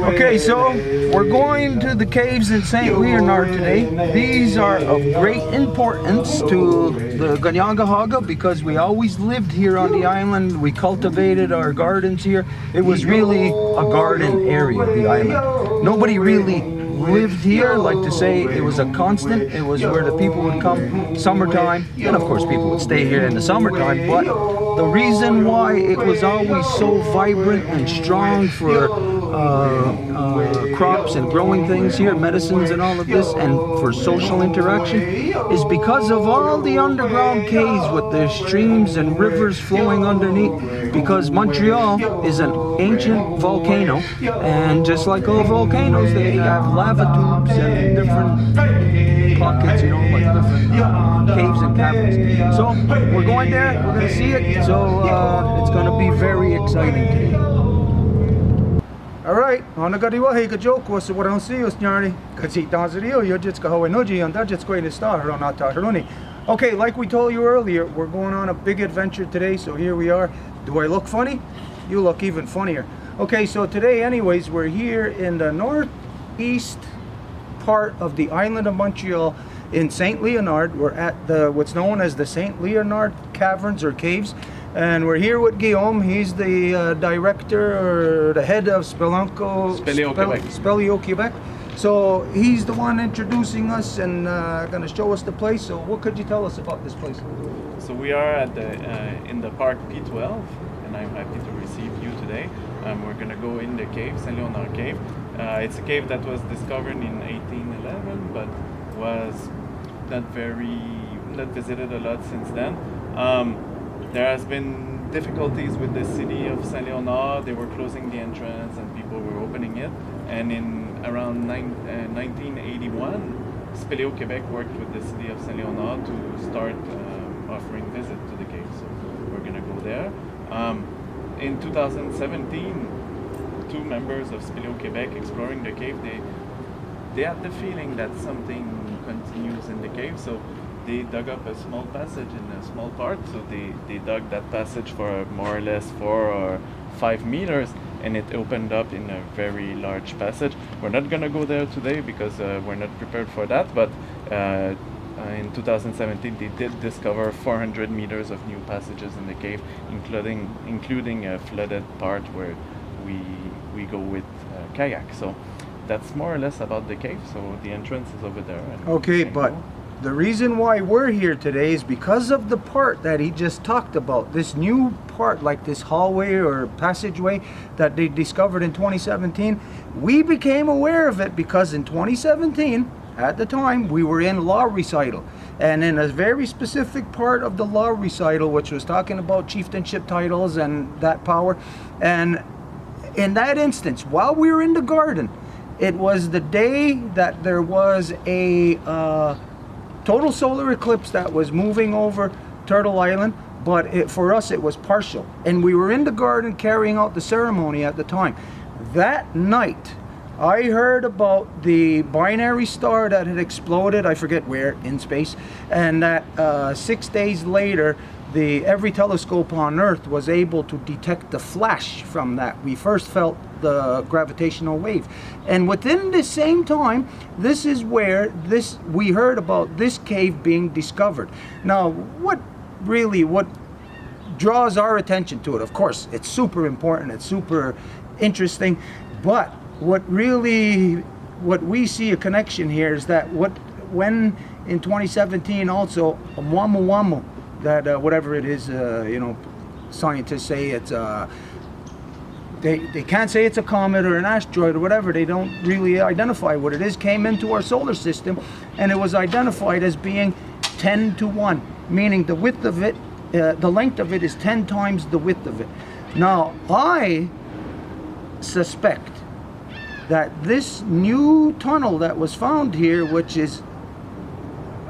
Okay, so we're going to the caves in Saint Léonard today. These are of great importance to the Kahnawake because we always lived here on the island. We cultivated our gardens here. It was really a garden area, the island. Nobody really lived here, like to say it was a constant. It was where the people would come summertime, and of course people would stay here in the summertime, but the reason why it was always so vibrant and strong for crops and growing things here, medicines and all of this, and for social interaction, is because of all the underground caves with the streams and rivers flowing underneath, because Montreal is an ancient volcano, and just like all volcanoes, they have lava tubes and different pockets, you know, like different caves and caverns. So we're going there, we're going to see it, so it's going to be very exciting today. Alright, on the Gadiwahi Gajok was what I see us Nyari, Kazi Tanzio, Yojitska Hawanoji, and that's just going to start on Ataharuni. Okay, like we told you earlier, we're going on a big adventure today, so here we are. Do I look funny? You look even funnier. Okay, so today anyways, we're here in the northeast part of the island of Montreal in Saint Léonard. We're at the what's known as the Saint Léonard Caverns or Caves, and we're here with Guillaume. He's the director or the head of Speleo Quebec. So he's the one introducing us and going to show us the place. So what could you tell us about this place? So we are at the in the park P12, and I'm happy to receive you today. We're going to go in the cave, Saint Léonard Cave. It's a cave that was discovered in 1811, but was not visited a lot since then. There has been difficulties with the city of Saint Léonard. They were closing the entrance and people were opening it. And in around 1981, Speleo Quebec worked with the city of Saint Léonard to start offering visit to the cave. So we're going to go there. In 2017, two members of Speleo Quebec exploring the cave, they had the feeling that something continues in the cave. So they dug up a small passage in a small part, so they dug that passage for more or less 4 or 5 meters, and it opened up in a very large passage. We're not going to go there today because we're not prepared for that, but in 2017 they did discover 400 meters of new passages in the cave, including a flooded part where we go with kayak. So that's more or less about the cave. So the entrance is over there. Okay, but the reason why we're here today is because of the part that he just talked about, this new part, like this hallway or passageway that they discovered in 2017. We became aware of it because in 2017, at the time, we were in law recital, and in a very specific part of the law recital, which was talking about chieftainship titles and that power. And in that instance, while we were in the garden, it was the day that there was a total solar eclipse that was moving over Turtle Island, but for us it was partial, and we were in the garden carrying out the ceremony at the time. That night I heard about the binary star that had exploded, I forget where, in space, and that 6 days later every telescope on Earth was able to detect the flash from that. We first felt the gravitational wave, and within the same time, this is where we heard about this cave being discovered. Now, what draws our attention to it? Of course, it's super important, it's super interesting, but what we see a connection here is that when in 2017 also Wamu, that whatever it is, scientists say it's they can't say it's a comet or an asteroid or whatever. They don't really identify what it is. Came into our solar system, and it was identified as being 10 to 1, meaning the width of it the length of it is 10 times the width of it. Now, I suspect that this new tunnel that was found here, which is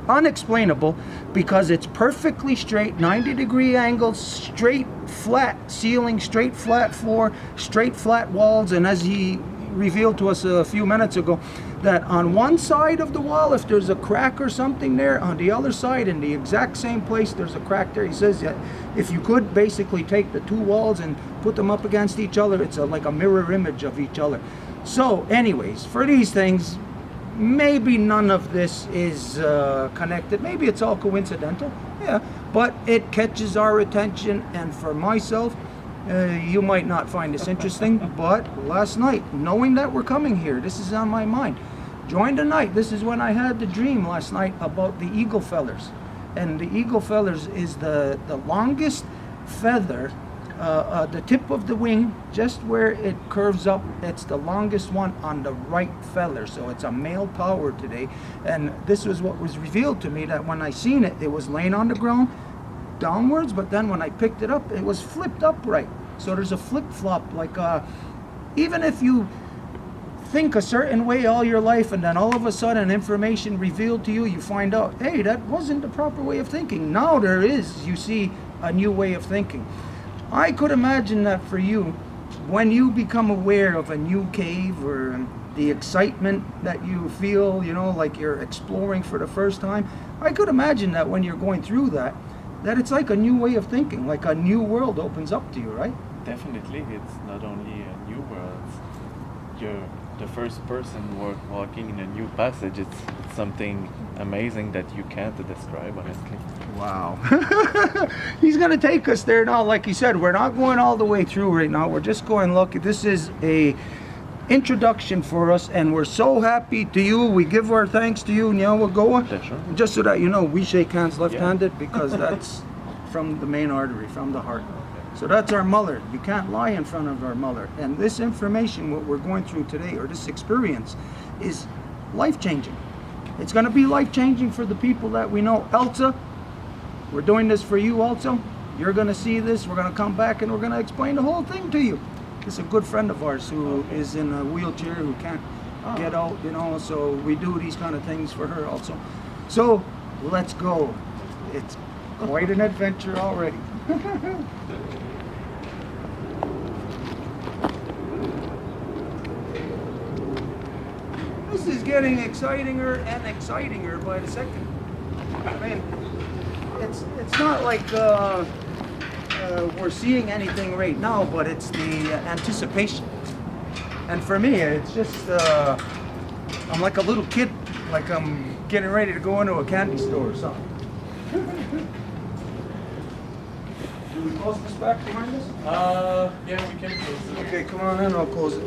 unexplainable because it's perfectly straight, 90-degree angles, straight flat ceiling, straight flat floor, straight flat walls, and as he revealed to us a few minutes ago, that on one side of the wall, if there's a crack or something there, on the other side in the exact same place there's a crack there. He says that if you could basically take the two walls and put them up against each other, it's like a mirror image of each other. So anyways, for these things, maybe none of this is connected. Maybe it's all coincidental, yeah, but it catches our attention. And for myself, you might not find this interesting, but last night, knowing that we're coming here, this is on my mind. During the night, this is when I had the dream last night about the eagle feathers. And the eagle feathers is the longest feather, the tip of the wing, just where it curves up, it's the longest one on the right feather. So it's a male power today. And this was what was revealed to me, that when I seen it, it was laying on the ground downwards, but then when I picked it up, it was flipped upright. So there's a flip-flop, like even if you think a certain way all your life and then all of a sudden information revealed to you, you find out, hey, that wasn't the proper way of thinking. Now there is, you see, a new way of thinking. I could imagine that for you, when you become aware of a new cave or the excitement that you feel, you know, like you're exploring for the first time, I could imagine that when you're going through that it's like a new way of thinking, like a new world opens up to you, right? Definitely, it's not only a new world. You're the first person walking in a new passage. It's something amazing that you can't describe, honestly. Wow. He's going to take us there now. Like he said, we're not going all the way through right now. We're just going, look, this is a introduction for us, and we're so happy to you. We give our thanks to you, Nyawagoa. Yeah, sure. Just so that you know, we shake hands left-handed because that's from the main artery, from the heart. So that's our mother. You can't lie in front of our mother. And this information, what we're going through today, or this experience, is life-changing. It's going to be life-changing for the people that we know. Elsa, we're doing this for you also. You're going to see this. We're going to come back and we're going to explain the whole thing to you. It's a good friend of ours who is in a wheelchair, who can't get out, so we do these kind of things for her also. So let's go. It's quite an adventure already. This is getting excitinger and excitinger by the second. I mean, it's not like we're seeing anything right now, but it's the anticipation. And for me, it's just I'm like a little kid, like I'm getting ready to go into a candy store or something. Do we close this back behind us? Yeah, we can close it. Okay, come on in, I'll close it.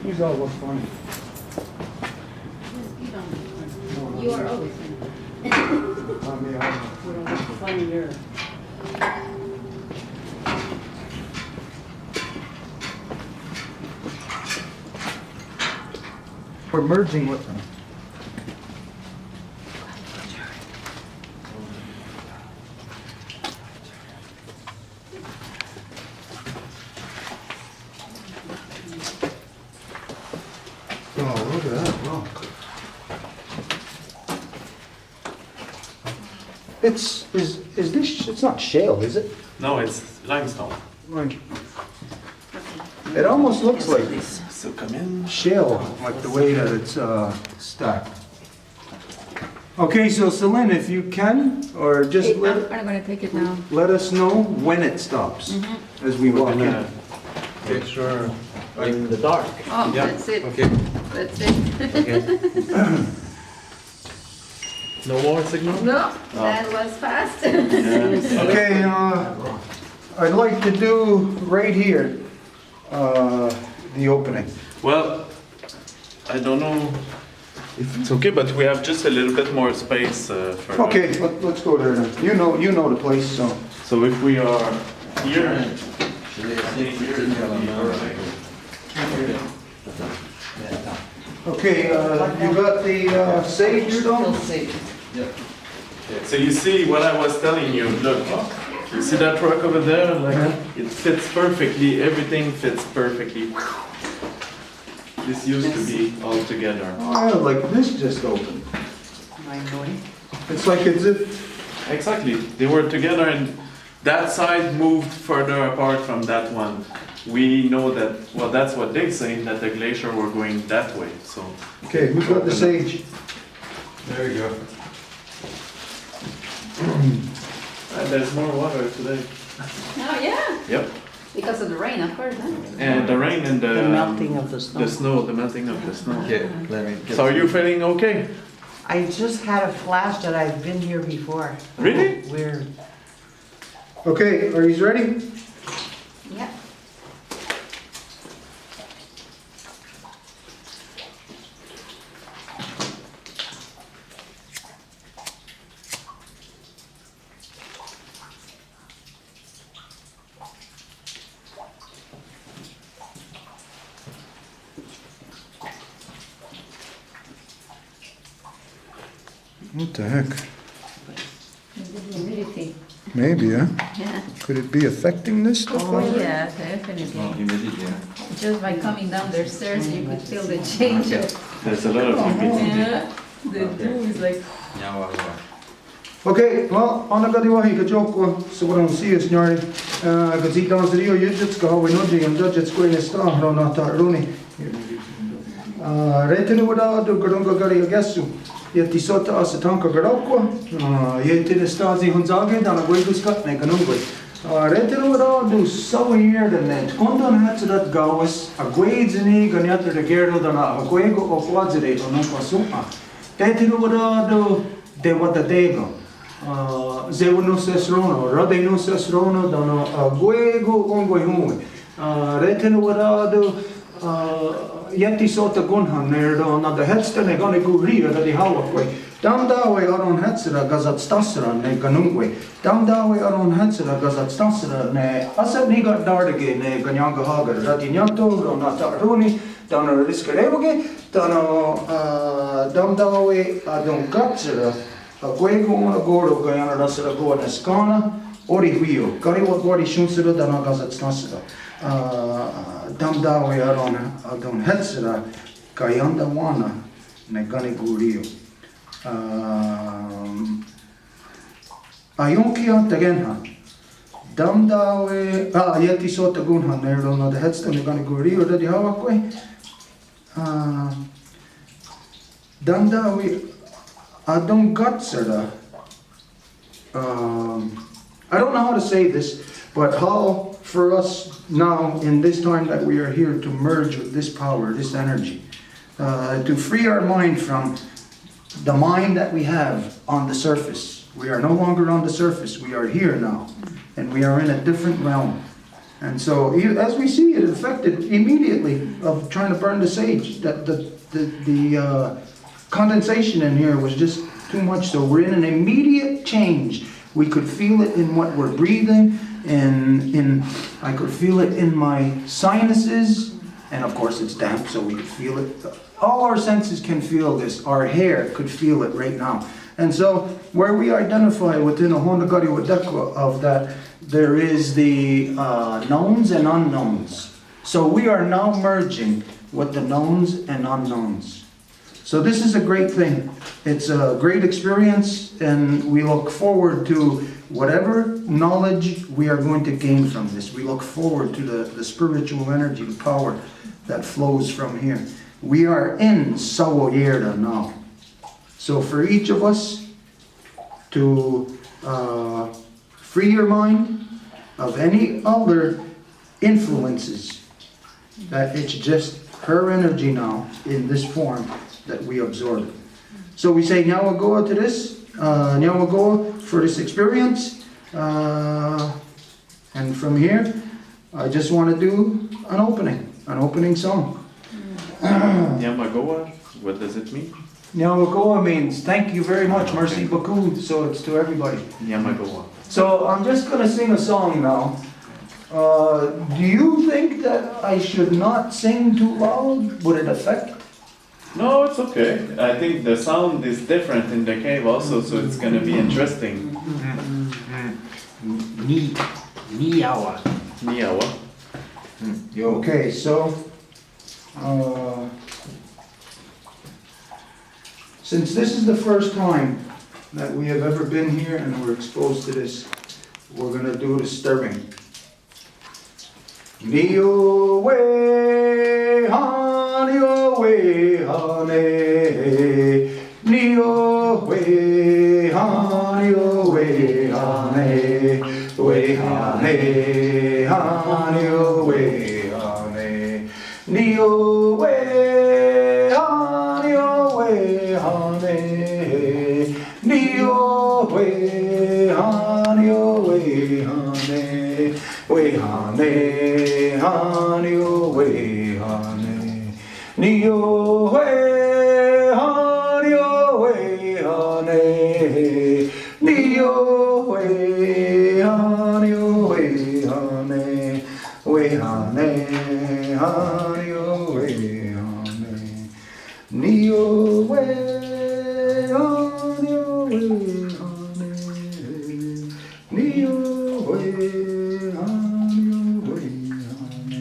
These all look funny. You are always funnier. We're merging with them. Oh, look at that rock. It's not shale, is it? No, it's limestone. Like, it almost looks like So come in. shale, like the way that it's stacked. Okay, so Celine, if you can, or just I'm gonna take it now. let us know when it stops as we walk in. Make sure. In the dark. Oh, Yeah. that's it. Okay. That's it. Okay. No more signal? No, that was fast. Okay, I'd like to do right here, the opening. Well, I don't know if it's okay, but we have just a little bit more space for. Okay, let's go there then. You know the place, so. So if we are here, Okay, you got the sage Still stone? safe. So you see what I was telling you, look, you see that rock over there? Like, it fits perfectly, everything fits perfectly. This used to be all together. Oh, yeah, like this just opened. It's like as if, Exactly, they were together and that side moved further apart from that one. We know that, well, that's what they say, that the glacier were going that way, so. okay, who's got the sage? There you go. And there's more water today. Oh, yeah, Yep. because of the rain, of course, huh? And the rain and The melting of the snow. the melting of the snow. Okay, let me get So are you feeling okay? I just had a flash that I've been here before. Really? Weird. Okay, are you ready? Yeah. What the heck? Humidity. Maybe, huh? Yeah. Could it be affecting this stuff? Oh, yeah, definitely. humidity. Just by coming down the stairs, you could feel the change of, There's a lot of humidity. yeah, the dew is like, Okay, well, ana gadi wahi ka joko so what I'm see is nyari ka zita was rio yujits ka hawi noji and judges going to star no not runi retenu wada do gronga gari agesu yeti sota asatanka garoko yeti the stars hunzage dana goigus kat ne kanungoi retenu wada do so here the net kondon hat that gawas a grades ni ganyatra de gerdo dana a goego o quadzere no pasuma retenu wada do de wada dego Zevo Sesrono, Rodeno Sesrono, Dono, Guego, Ongoi Hui, Reteno Warado, Yeti Sota Gunhan, Nerdo, not the headstone, they're gonna go rear the Hawakwe. Down that way, Aron Hetsera, Gazat Stassera, Ne Ganungwe. Down that way, Aron Hetsera, Gazat Stassera, Ne Asat Nigat Dardage, Ne Ganyanga Hagar, Radinyato, Ronata Runi, Dono Riscarevoge, Down that way, Adon Gatsera. A Guego Goro Guyana Rasera Goa Nescana, Ori Huio, Gariwa Gori Shunsera, Danagazat Snassera, Damdawe Adon Hetsera, Gayanda Wana, Negani Gurio. Ayonkia Tagenha, Damdawe, Yeti Sota Gunha, Nerdo, the Headstone, Negani Gurio, the Hawakwe, Damdawe. Adon Gatsera. I don't know how to say this, but how for us now in this time that we are here to merge with this power, this energy, to free our mind from the mind that we have on the surface. We are no longer on the surface. We are here now, and we are in a different realm. And so, as we see, it affected immediately of trying to burn the sage. That the condensation in here was just too much, so we're in an immediate change. We could feel it in what we're breathing, and I could feel it in my sinuses, and of course it's damp, so we could feel it. All our senses can feel this. Our hair could feel it right now. And so, where we identify within a Honagari Wadekwa of that, there is the knowns and unknowns. So we are now merging with the knowns and unknowns. So this is a great thing. It's a great experience, and we look forward to whatever knowledge we are going to gain from this. We look forward to the spiritual energy, the power that flows from here. We are in Sawoyerda now. So for each of us to free your mind of any other influences, that it's just her energy now in this form that we absorb. So we say Nyawagoa to this, Nyawagoa for this experience, and from here, I just want to do an opening song. Yamagoa, what does it mean? Nyawagoa means thank you very much, merci beaucoup, so it's to everybody. Yamagoa. So I'm just going to sing a song now. Do you think that I should not sing too loud? Would it affect? No, it's okay. I think the sound is different in the cave also, so it's gonna be interesting. Myiow. Myiow. Okay, so, since this is the first time that we have ever been here and we're exposed to this, we're gonna do the stirring. Neo way, honey, way, honey. Neo way, honey, way, honey. Way, honey, honey, way, honey. Neo way, honey, way, honey. Neo way, honey, way, honey. Way, honey, honey, way, honey. Neo way, honey, way, honey. Neo way, honey, way, honey. Way, honey, honey, way, honey. Neo way, honey, way, honey. Neo way, honey, way, honey.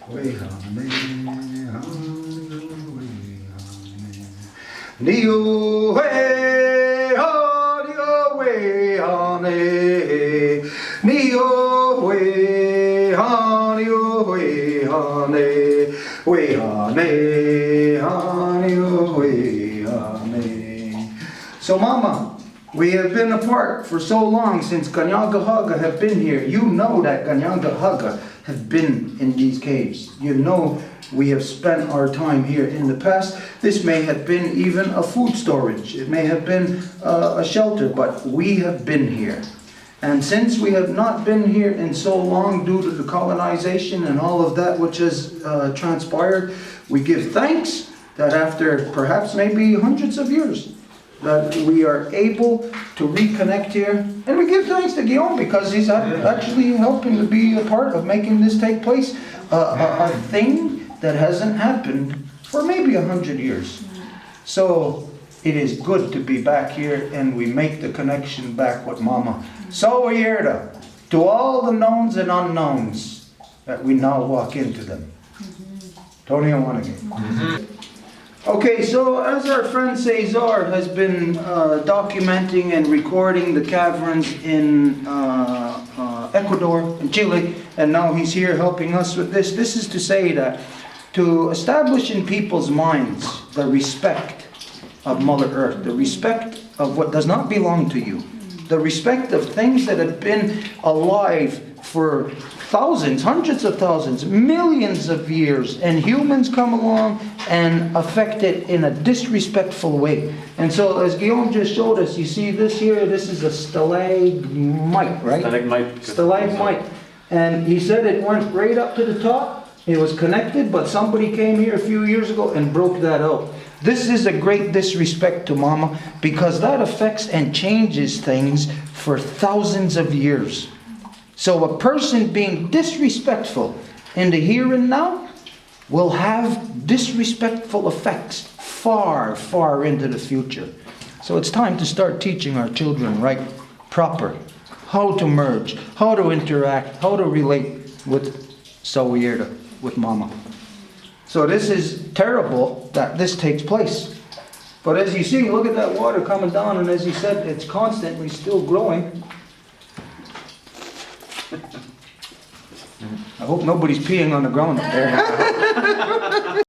Way, honey, honey, way, honey. Neo way, honey, way, honey. Neo way, honey, way, honey. Way, honey, honey, way, honey. So, Mama, we have been apart for so long since Kahnawake have been here. You know that Kahnawake have been in these caves. You know we have spent our time here in the past. This may have been even a food storage. It may have been a shelter, but we have been here. And since we have not been here in so long due to the colonization and all of that which has transpired, we give thanks that after perhaps maybe hundreds of years, that we are able to reconnect here. And we give thanks to Guillaume because he's actually helping to be a part of making this take place. A thing that hasn't happened for maybe 100 years. So it is good to be back here and we make the connection back with Mama. So Yerda, to all the knowns and unknowns that we now walk into them. Tony, I want to get. Okay, so as our friend César has been documenting and recording the caverns in Ecuador and Chile, and now he's here helping us with this. This is to say that to establish in people's minds the respect of Mother Earth, the respect of what does not belong to you, the respect of things that have been alive for thousands, hundreds of thousands, millions of years, and humans come along and affect it in a disrespectful way. And so, as Guillaume just showed us, you see this here, this is a stalagmite, right? Stalagmite. Stalagmite. And he said it went right up to the top. It was connected, but somebody came here a few years ago and broke that out. This is a great disrespect to Mama because that affects and changes things for thousands of years. So a person being disrespectful in the here and now will have disrespectful effects far, far into the future. So it's time to start teaching our children right, proper, how to merge, how to interact, how to relate with Sawierda, with Mama. So this is terrible that this takes place. But as you see, look at that water coming down, and as he said, it's constantly still growing. I hope nobody's peeing on the ground up there.